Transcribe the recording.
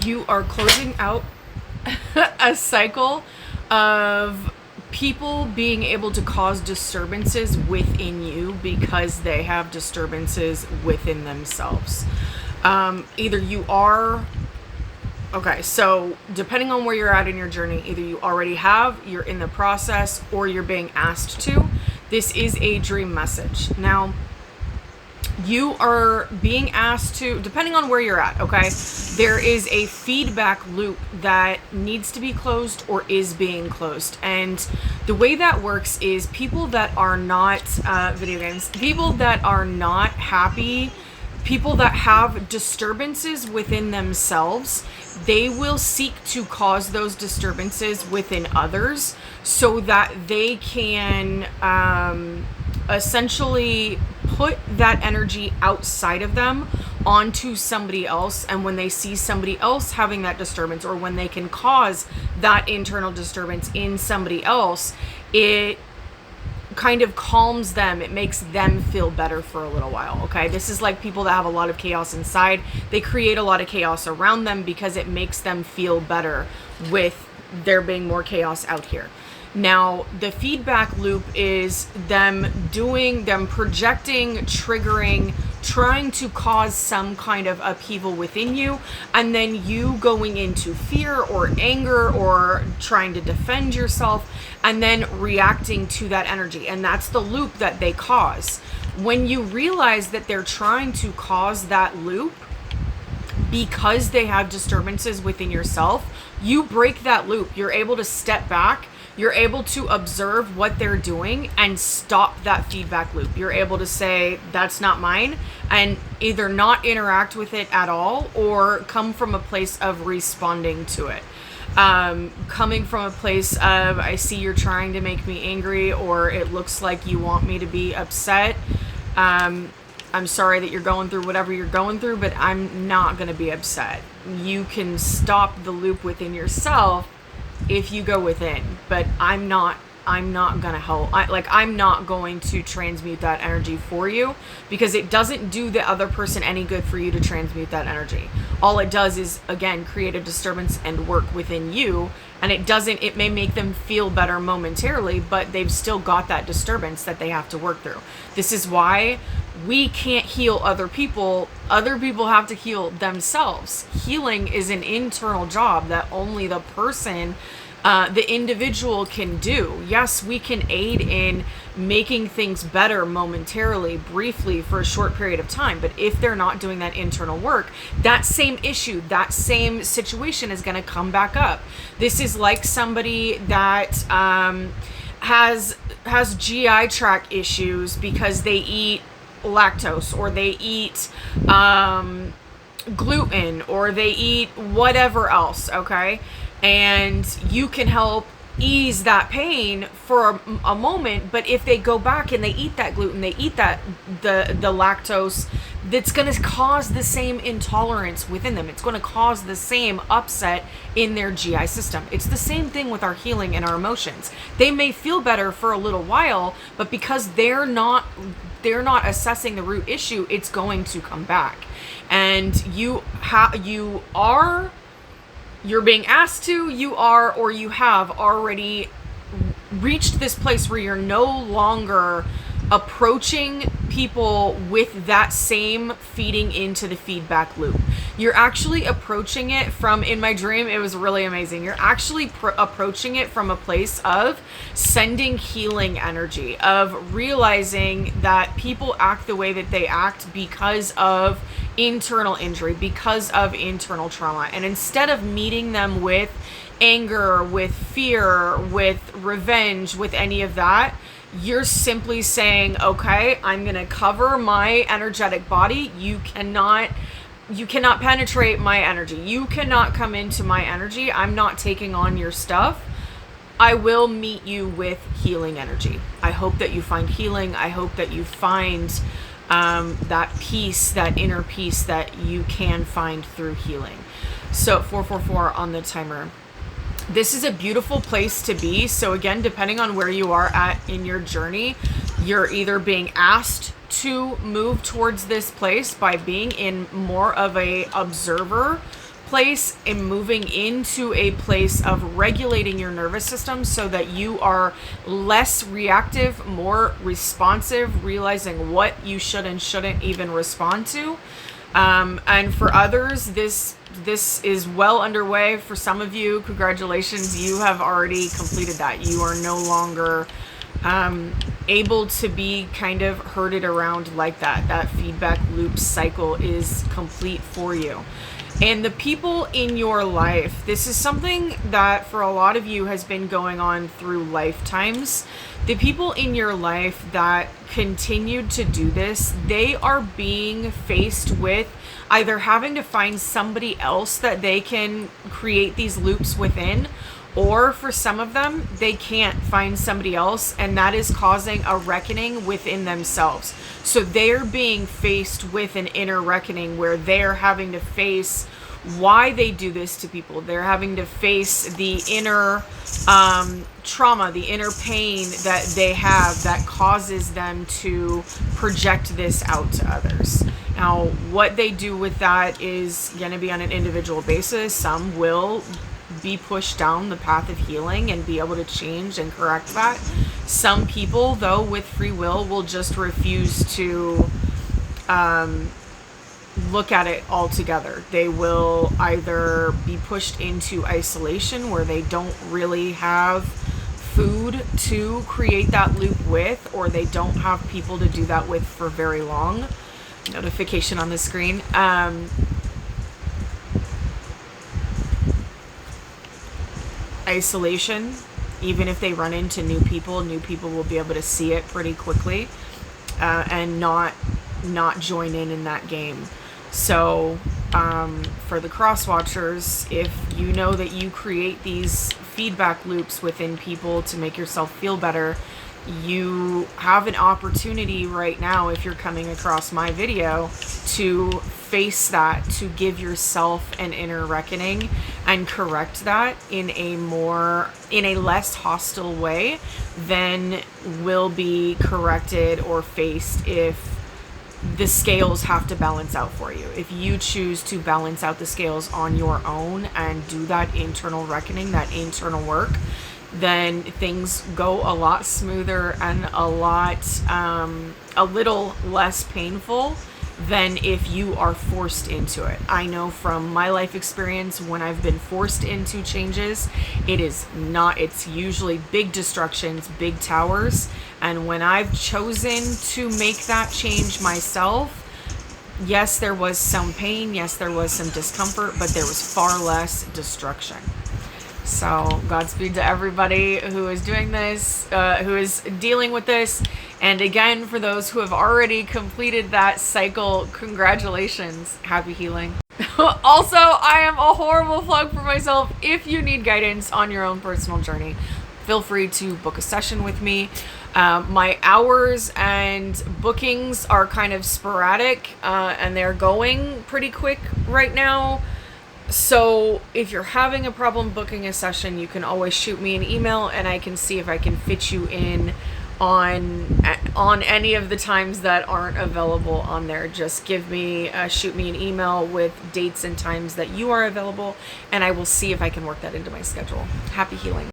You are closing out a cycle of people being able to cause disturbances within you because they have disturbances within themselves. Either you are Okay, so depending on where you're at in your journey, either you already have, you're in the process, or you're being asked to. This is a dream message. Now, you are being asked to, depending on where you're at, okay, there is a feedback loop that needs to be closed or is being closed. And the way that works is people that are not video games, people that are not happy, people that have disturbances within themselves, they will seek to cause those disturbances within others so that they can essentially put that energy outside of them onto somebody else. And when they see somebody else having that disturbance, or when they can cause that internal disturbance in somebody else, it kind of calms them. It makes them feel better for a little while. Okay, this is like people that have a lot of chaos inside. They create a lot of chaos around them because it makes them feel better with there being more chaos out here. Now, the feedback loop is them projecting, triggering, trying to cause some kind of upheaval within you, and then you going into fear or anger or trying to defend yourself, and then reacting to that energy. And that's the loop that they cause. When you realize that they're trying to cause that loop because they have disturbances within yourself, you break that loop. You're able to step back. You're able to observe what they're doing and stop that feedback loop. You're able to say, that's not mine, and either not interact with it at all or come from a place of responding to it. Coming from a place of, I see you're trying to make me angry, or it looks like you want me to be upset. I'm sorry that you're going through whatever you're going through, but I'm not going to be upset. You can stop the loop within yourself if you go within, but I'm not gonna help. I'm not going to transmute that energy for you, because it doesn't do the other person any good for you to transmute that energy. All it does is, again, create a disturbance and work within you, and it may make them feel better momentarily, but they've still got that disturbance that they have to work through. This is why we can't heal other people. Other people have to heal themselves. Healing is an internal job that only the person, the individual, can do. Yes, we can aid in making things better momentarily, briefly, for a short period of time. But if they're not doing that internal work, that same issue, that same situation is going to come back up. This is like somebody that has GI tract issues because they eat lactose, or they eat gluten, or they eat whatever else, okay? And you can help ease that pain for a moment, but if they go back and they eat that gluten, they eat that the lactose, that's going to cause the same intolerance within them. It's going to cause the same upset in their GI system. It's the same thing with our healing and our emotions. They may feel better for a little while, but because they're not assessing the root issue, it's going to come back. And you're being asked to, you are, or you have already reached this place where you're no longer approaching people with that same feeding into the feedback loop. You're actually approaching it from, in my dream, it was really amazing. You're actually approaching it from a place of sending healing energy, of realizing that people act the way that they act because of internal injury, because of internal trauma. And instead of meeting them with anger, with fear, with revenge, with any of that, you're simply saying, okay, I'm going to cover my energetic body. You cannot penetrate my energy. You cannot come into my energy. I'm not taking on your stuff. I will meet you with healing energy. I hope that you find healing. I hope that you find that peace, that inner peace that you can find through healing. So 444 on the timer. This is a beautiful place to be. So again, depending on where you are at in your journey, you're either being asked to move towards this place by being in more of a observer place and moving into a place of regulating your nervous system so that you are less reactive, more responsive, realizing what you should and shouldn't even respond to. And for others, this is well underway. For some of you, congratulations, you have already completed that. You are no longer able to be kind of herded around like that. That feedback loop cycle is complete for you. And the people in your life, this is something that for a lot of you has been going on through lifetimes. The people in your life that continued to do this, they are being faced with either having to find somebody else that they can create these loops within, or for some of them, they can't find somebody else, and that is causing a reckoning within themselves. So they're being faced with an inner reckoning where they're having to face why they do this to people. They're having to face the inner trauma, the inner pain that they have that causes them to project this out to others. Now, what they do with that is going to be on an individual basis. Some will be pushed down the path of healing and be able to change and correct that. Some people, though, with free will just refuse to look at it altogether. They will either be pushed into isolation where they don't really have food to create that loop with, or they don't have people to do that with for very long. Notification on the screen. Isolation, even if they run into new people will be able to see it pretty quickly and not join in that game. So for the cross watchers, if you know that you create these feedback loops within people to make yourself feel better, you have an opportunity right now, if you're coming across my video, to face that, to give yourself an inner reckoning and correct that in a less hostile way than will be corrected or faced if the scales have to balance out for you. If you choose to balance out the scales on your own and do that internal reckoning, that internal work, then things go a lot smoother and a little less painful than if you are forced into it. I know from my life experience, when I've been forced into changes, it's usually big destructions, big towers. And when I've chosen to make that change myself, yes, there was some pain, yes, there was some discomfort, but there was far less destruction. So Godspeed to everybody who is doing this, who is dealing with this. And again, for those who have already completed that cycle, congratulations. Happy healing. Also, I am a horrible plug for myself. If you need guidance on your own personal journey, feel free to book a session with me. My hours and bookings are kind of sporadic, and they're going pretty quick right now. So if you're having a problem booking a session, you can always shoot me an email and I can see if I can fit you in on any of the times that aren't available on there. Just shoot me an email with dates and times that you are available, and I will see if I can work that into my schedule. Happy healing.